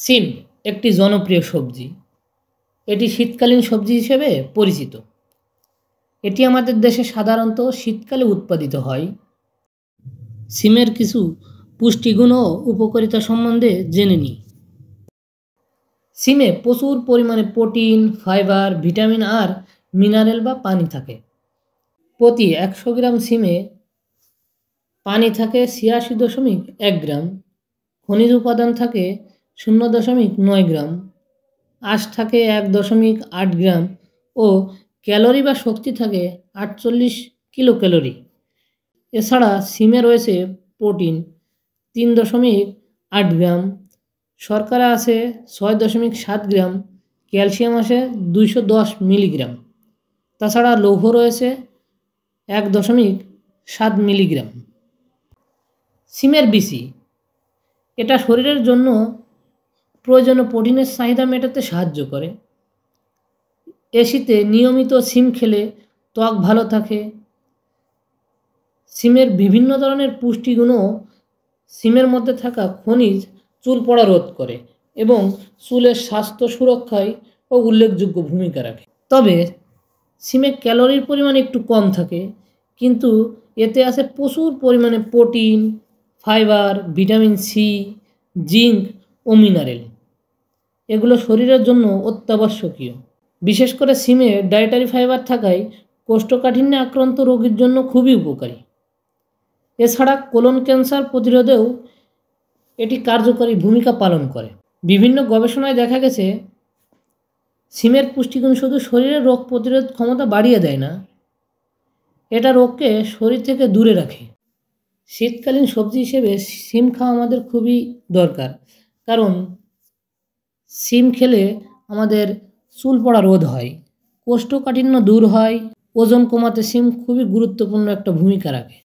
সিম একটি জনপ্রিয় সবজি। এটি শীতকালীন সবজি হিসেবে পরিচিত। এটি আমাদের দেশে সাধারণত শীতকালে উৎপাদিত হয়। সিমের কিছু পুষ্টিগুণ ও উপকারিতা সম্বন্ধে জেনে নিই। সিমে প্রচুর পরিমাণে প্রোটিন, ফাইবার, ভিটামিন আর মিনারেল বা পানি থাকে। প্রতি 100 গ্রাম সিমে পানি থাকে 86.1 গ্রাম, খনিজ উপাদান থাকে 0.9 গ্রাম, আঁশ থাকে 1.8 গ্রাম ও ক্যালোরি বা শক্তি থাকে 48 কিলো ক্যালোরি। এছাড়া সিমে রয়েছে প্রোটিন 3.8 গ্রাম, শর্করা আছে 6.7 গ্রাম, ক্যালসিয়াম আছে 210 মিলিগ্রাম। তাছাড়া লৌহ রয়েছে 1.7 মিলিগ্রাম। সিমের বিচি এটা শরীরের জন্য প্রয়োজনীয় প্রোটিনের চাহিদা মেটাতে সাহায্য করে। এ শীতে নিয়মিত সিম খেলে ত্বক ভালো থাকে। সিমের বিভিন্ন ধরনের পুষ্টিগুণও সিমের মধ্যে থাকা খনিজ চুল পড়া রোধ করে এবং চুলের স্বাস্থ্য সুরক্ষায় ও উল্লেখযোগ্য ভূমিকা রাখে। তবে সিমে ক্যালোরির পরিমাণ একটু কম থাকে, কিন্তু এতে আছে প্রচুর পরিমাণে protein, fibre, vitamin C, zinc ও মিনারেল। এগুলো শরীরের জন্য অত্যাবশ্যকীয়। বিশেষ করে সিমে ডায়েটারি ফাইবার থাকায় কোষ্ঠকাঠিন্যে আক্রান্ত রোগীর জন্য খুবই উপকারী। এছাড়া কোলন ক্যান্সার প্রতিরোধেও এটি কার্যকরী ভূমিকা পালন করে। বিভিন্ন গবেষণায় দেখা গেছে সিমের পুষ্টিগুণ শুধু শরীরের রোগ প্রতিরোধ ক্ষমতা বাড়িয়ে দেয় না, এটা রোগকে শরীর থেকে দূরে রাখে। শীতকালীন সবজি হিসেবে সিম খাওয়া আমাদের খুবই দরকার, কারণ সিম খেলে আমাদের চুল পড়া রোধ হয়, কোষ্ঠকাঠিন্য দূর হয়, ওজন কমাতে সিম খুবই গুরুত্বপূর্ণ একটা ভূমিকা রাখে।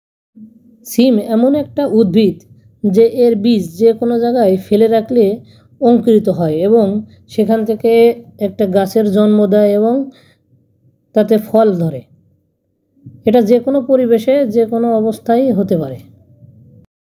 সিম এমন একটা উদ্ভিদ যে এর বীজ যে কোনো জায়গায় ফেলে রাখলে অঙ্কুরিত হয় এবং সেখান থেকে একটা গাছের জন্ম দেয় এবং তাতে ফল ধরে। এটা যে কোনো পরিবেশে যে কোনো অবস্থায় হতে পারে।